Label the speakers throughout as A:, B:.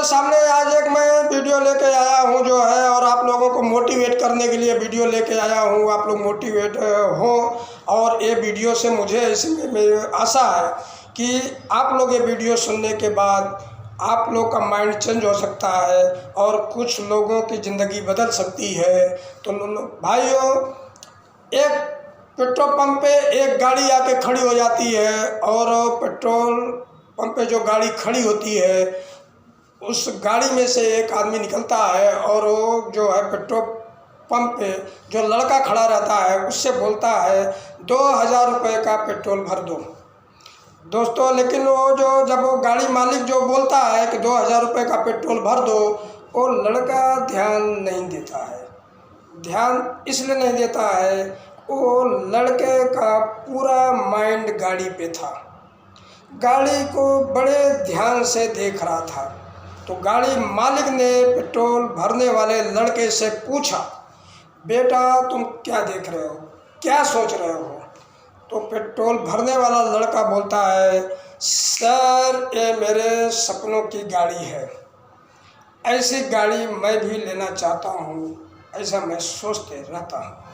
A: के सामने आज एक मैं वीडियो लेके आया हूँ जो है, और आप लोगों को मोटिवेट करने के लिए वीडियो लेके आया हूँ। आप लोग मोटिवेट हो, और ये वीडियो से मुझे इसमें मेरी आशा है कि आप लोग ये वीडियो सुनने के बाद आप लोग का माइंड चेंज हो सकता है और कुछ लोगों की ज़िंदगी बदल सकती है। तो भाइयों, एक पेट्रोल पंप पे एक गाड़ी आके खड़ी हो जाती है, और पेट्रोल पंप पे जो गाड़ी खड़ी होती है उस गाड़ी में से एक आदमी निकलता है, और वो जो है पेट्रोल पंप पे जो लड़का खड़ा रहता है उससे बोलता है 2000 रुपये का पेट्रोल भर दो। दोस्तों, लेकिन वो जो जब वो गाड़ी मालिक जो बोलता है कि 2000 रुपये का पेट्रोल भर दो, वो लड़का ध्यान नहीं देता है। ध्यान इसलिए नहीं देता है, वो लड़के का पूरा माइंड गाड़ी पे था, गाड़ी को बड़े ध्यान से देख रहा था। तो गाड़ी मालिक ने पेट्रोल भरने वाले लड़के से पूछा, बेटा तुम क्या देख रहे हो, क्या सोच रहे हो? तो पेट्रोल भरने वाला लड़का बोलता है, सर ये मेरे सपनों की गाड़ी है, ऐसी गाड़ी मैं भी लेना चाहता हूँ, ऐसा मैं सोचते रहता हूँ।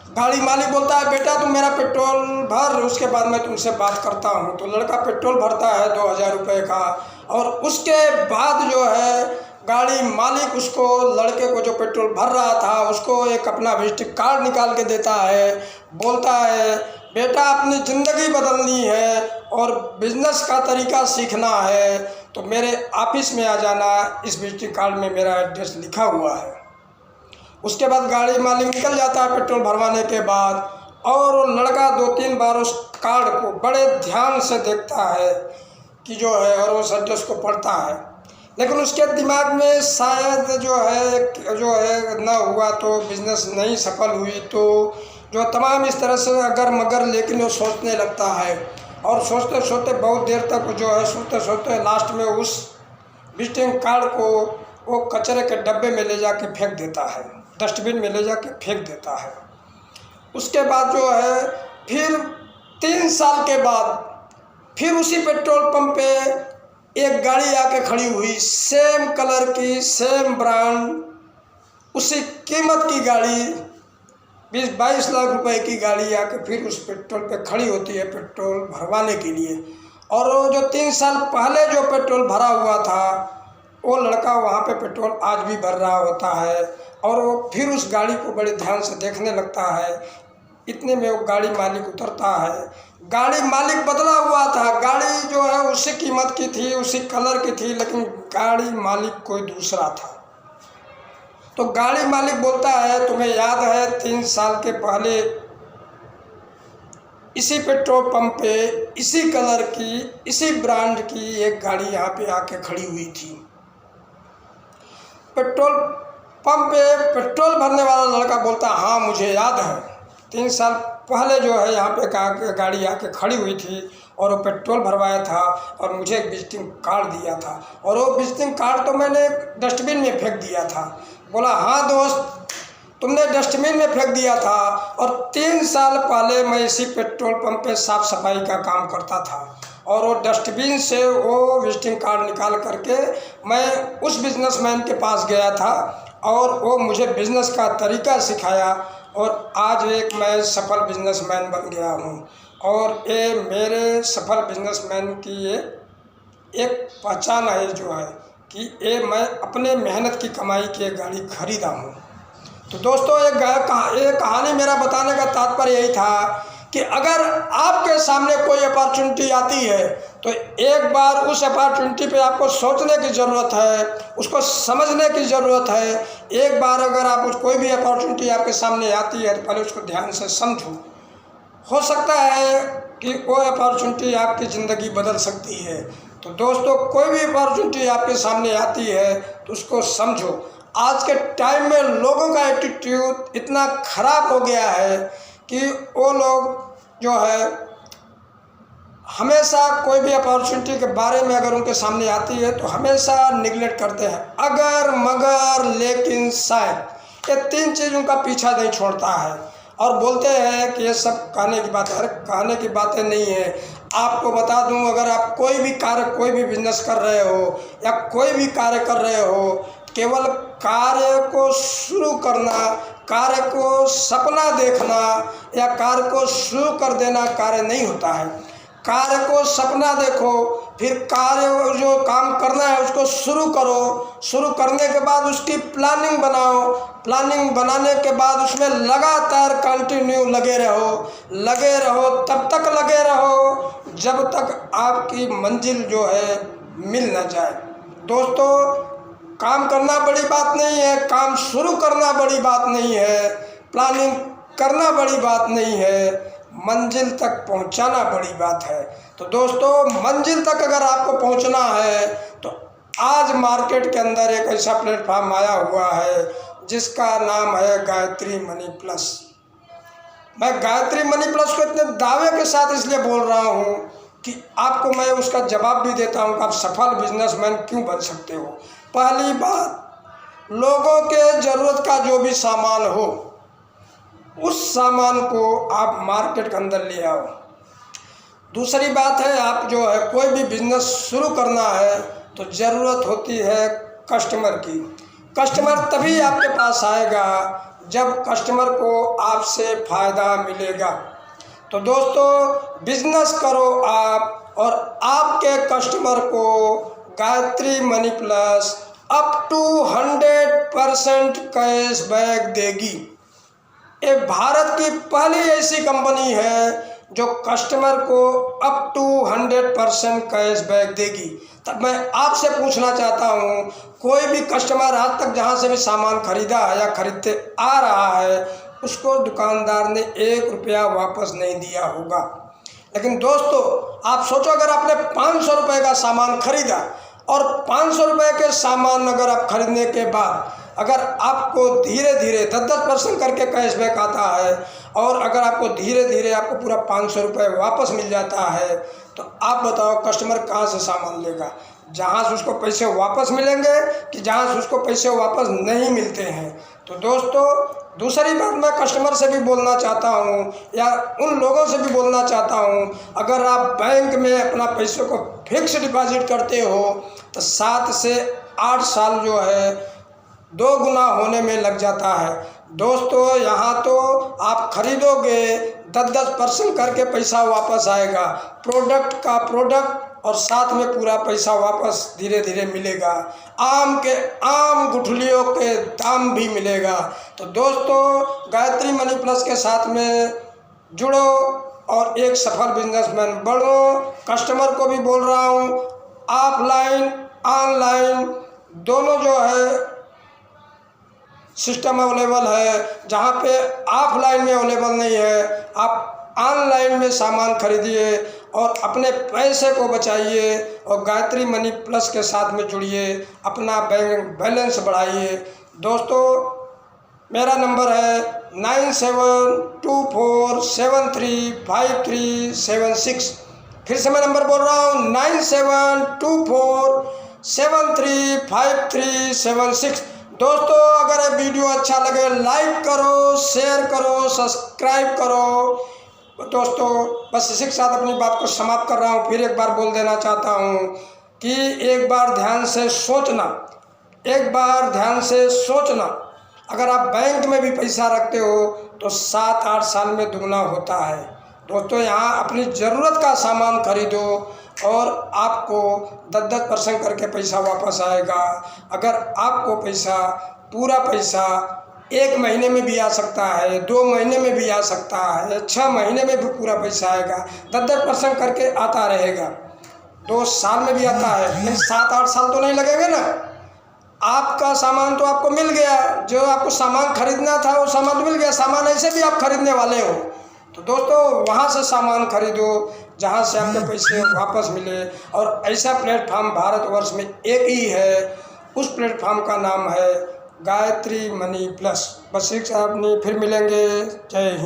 A: गाड़ी मालिक बोलता है, बेटा तुम मेरा पेट्रोल भर, उसके बाद मैं तुमसे बात करता हूँ। तो लड़का पेट्रोल भरता है 2000 रुपये का, और उसके बाद जो है गाड़ी मालिक उसको, लड़के को जो पेट्रोल भर रहा था उसको एक अपना विजिटिंग कार्ड निकाल के देता है। बोलता है, बेटा अपनी ज़िंदगी बदलनी है और बिजनेस का तरीका सीखना है तो मेरे ऑफिस में आ जाना, इस विजिटिंग कार्ड में मेरा एड्रेस लिखा हुआ है। उसके बाद गाड़ी मालिक निकल जाता है पेट्रोल भरवाने के बाद, और वो लड़का 2-3 बार उस कार्ड को बड़े ध्यान से देखता है कि जो है, और उस एड्रेस को पढ़ता है। लेकिन उसके दिमाग में शायद जो है ना हुआ, तो बिज़नेस नहीं सफल हुई, तो जो तमाम इस तरह से अगर मगर, लेकिन वो सोचने लगता है, और सोचते सोचते बहुत देर तक जो है सोचते सोचते लास्ट में उस विजिटिंग कार्ड को वो कचरे के डब्बे में ले जाके फेंक देता है, डस्टबिन में ले जाके फेंक देता है। उसके बाद जो है फिर 3 साल के बाद फिर उसी पेट्रोल पंप पे एक गाड़ी आके खड़ी हुई, सेम कलर की, सेम ब्रांड, उसी कीमत की गाड़ी, 20-22 लाख रुपए की गाड़ी आके फिर उस पेट्रोल पे खड़ी होती है पेट्रोल भरवाने के लिए। और वो जो 3 साल पहले जो पेट्रोल भरा हुआ था, वो लड़का वहाँ पे पेट्रोल आज भी भर रहा होता है, और वो फिर उस गाड़ी को बड़े ध्यान से देखने लगता है। इतने में वो गाड़ी मालिक उतरता है। गाड़ी मालिक बदला हुआ था, गाड़ी जो है उसी कीमत की थी, उसी कलर की थी, लेकिन गाड़ी मालिक कोई दूसरा था। तो गाड़ी मालिक बोलता है, तुम्हें याद है 3 साल के पहले इसी पेट्रोल पंप पे इसी कलर की, इसी ब्रांड की एक गाड़ी यहाँ पे आके खड़ी हुई थी? पेट्रोल पंप पे पेट्रोल भरने वाला लड़का बोलता, हाँ मुझे याद है, 3 साल पहले जो है यहाँ पे गाड़ी आके खड़ी हुई थी, और वो पेट्रोल भरवाया था, और मुझे एक विजिटिंग कार्ड दिया था, और वो विजिटिंग कार्ड तो मैंने डस्टबिन में फेंक दिया था। बोला, हाँ दोस्त, तुमने डस्टबिन में फेंक दिया था, और 3 साल पहले मैं इसी पेट्रोल पंप पे साफ़ सफाई का काम करता था, और वो डस्टबिन से वो विजिटिंग कार्ड निकाल करके मैं उस बिजनेसमैन के पास गया था, और वो मुझे बिज़नेस का तरीका सिखाया, और आज एक मैं सफल बिजनेसमैन बन गया हूँ। और ये मेरे सफल बिजनेसमैन की ये एक पहचान है जो है कि ये मैं अपने मेहनत की कमाई की गाड़ी खरीदा हूँ। तो दोस्तों, ये कहानी मेरा बताने का तात्पर्य यही था कि अगर आपके सामने कोई अपॉर्चुनिटी आती है तो एक बार उस अपॉर्चुनिटी पे आपको सोचने की ज़रूरत है, उसको समझने की ज़रूरत है। एक बार अगर आप कोई भी अपॉर्चुनिटी आपके सामने आती है तो पहले उसको ध्यान से समझो। हो सकता है कि वो अपॉर्चुनिटी आपकी ज़िंदगी बदल सकती है। तो दोस्तों, कोई भी अपॉर्चुनिटी आपके सामने आती है तो उसको समझो। आज के टाइम में लोगों का एटीट्यूड इतना ख़राब हो गया है कि वो लोग जो है हमेशा कोई भी अपॉर्चुनिटी के बारे में अगर उनके सामने आती है तो हमेशा निगलेक्ट करते हैं। अगर, मगर, लेकिन, शायद, ये 3 चीज़ उनका पीछा नहीं छोड़ता है, और बोलते हैं कि ये सब कहने की बात है। अरे कहने की बातें नहीं है। आपको बता दूं, अगर आप कोई भी कार्य, कोई भी बिजनेस कर रहे हो या कोई भी कार्य कर रहे हो, केवल कार्य को शुरू करना, कार्य को सपना देखना या कार्य को शुरू कर देना कार्य नहीं होता है। कार्य को सपना देखो, फिर कार्य जो काम करना है उसको शुरू करो, शुरू करने के बाद उसकी प्लानिंग बनाओ, प्लानिंग बनाने के बाद उसमें लगातार कंटिन्यू लगे रहो, तब तक लगे रहो जब तक आपकी मंजिल जो है मिल ना जाए। दोस्तों, काम करना बड़ी बात नहीं है, काम शुरू करना बड़ी बात नहीं है, प्लानिंग करना बड़ी बात नहीं है, मंजिल तक पहुंचाना बड़ी बात है। तो दोस्तों, मंजिल तक अगर आपको पहुंचना है तो आज मार्केट के अंदर एक ऐसा प्लेटफॉर्म आया हुआ है जिसका नाम है गायत्री मनी प्लस। मैं गायत्री मनी प्लस को इतने दावे के साथ इसलिए बोल रहा हूं कि आपको मैं उसका जवाब भी देता हूं कि आप सफल बिजनेसमैन क्यों बन सकते हो। पहली बात, लोगों के ज़रूरत का जो भी सामान हो उस सामान को आप मार्केट के अंदर ले आओ। दूसरी बात है, आप जो है कोई भी बिजनेस शुरू करना है तो ज़रूरत होती है कस्टमर की। कस्टमर तभी आपके पास आएगा जब कस्टमर को आपसे फ़ायदा मिलेगा। तो दोस्तों, बिजनेस करो आप और आपके कस्टमर को Gayatri money plus up to 100% cashback देगी। ये भारत की पहली ऐसी कंपनी है जो कस्टमर को अप टू 100% कैशबैक देगी। तब मैं आपसे पूछना चाहता हूँ, कोई भी कस्टमर आज तक जहाँ से भी सामान खरीदा है या खरीदते आ रहा है उसको दुकानदार ने 1 रुपया वापस नहीं दिया होगा। लेकिन दोस्तों, आप सोचो, अगर आपने 500 रुपये का सामान खरीदा और 500 रुपये के सामान अगर आप खरीदने के बाद अगर आपको धीरे धीरे 10% करके कैशबैक आता है और अगर आपको धीरे धीरे आपको पूरा 500 रुपये वापस मिल जाता है, तो आप बताओ कस्टमर कहाँ से सामान लेगा? जहाँ से उसको पैसे वापस मिलेंगे कि जहाँ से उसको पैसे वापस नहीं मिलते हैं। तो दोस्तों, दूसरी बात मैं कस्टमर से भी बोलना चाहता हूँ या उन लोगों से भी बोलना चाहता हूँ, अगर आप बैंक में अपना पैसों को फिक्स डिपॉजिट करते हो तो 7 से 8 साल जो है 2 गुना होने में लग जाता है। दोस्तों, यहाँ तो आप खरीदोगे 10% करके पैसा वापस आएगा, प्रोडक्ट का प्रोडक्ट और साथ में पूरा पैसा वापस धीरे धीरे मिलेगा, आम के आम गुठलियों के दाम भी मिलेगा। तो दोस्तों, गायत्री मनी प्लस के साथ में जुड़ो और एक सफल बिजनेसमैन बनो। कस्टमर को भी बोल रहा हूँ, ऑफलाइन ऑनलाइन दोनों जो है सिस्टम अवेलेबल है। जहाँ पे ऑफलाइन में अवेलेबल नहीं है, आप ऑनलाइन में सामान खरीदिए और अपने पैसे को बचाइए और गायत्री मनी प्लस के साथ में जुड़िए, अपना बैंक बैलेंस बढ़ाइए। दोस्तों, मेरा नंबर है 9724735376। फिर से मैं नंबर बोल रहा हूँ 9724735376। दोस्तों, अगर ये वीडियो अच्छा लगे लाइक करो, शेयर करो, सब्सक्राइब करो। दोस्तों, बस इसी के साथ अपनी बात को समाप्त कर रहा हूँ। फिर एक बार बोल देना चाहता हूँ कि एक बार ध्यान से सोचना, अगर आप बैंक में भी पैसा रखते हो तो 7-8 साल में दुगना होता है। दोस्तों, यहाँ अपनी ज़रूरत का सामान खरीदो और आपको 10% करके पैसा वापस आएगा। अगर आपको पूरा पैसा 1 महीने में भी आ सकता है, 2 महीने में भी आ सकता है, 6 महीने में भी पूरा पैसा आएगा, 10% करके आता रहेगा, 2 साल में भी आता है, लेकिन 7-8 साल तो नहीं लगेंगे ना। आपका सामान तो आपको मिल गया, जो आपको सामान खरीदना था वो सामान मिल गया, सामान ऐसे भी आप खरीदने वाले हो। तो दोस्तों, वहाँ से सामान खरीदो जहाँ से आपके पैसे वापस मिले। और ऐसा प्लेटफॉर्म भारतवर्ष में एक ही है, उस प्लेटफॉर्म का नाम है गायत्री मनी प्लस। बस एक साथ फिर मिलेंगे। जय हिंद।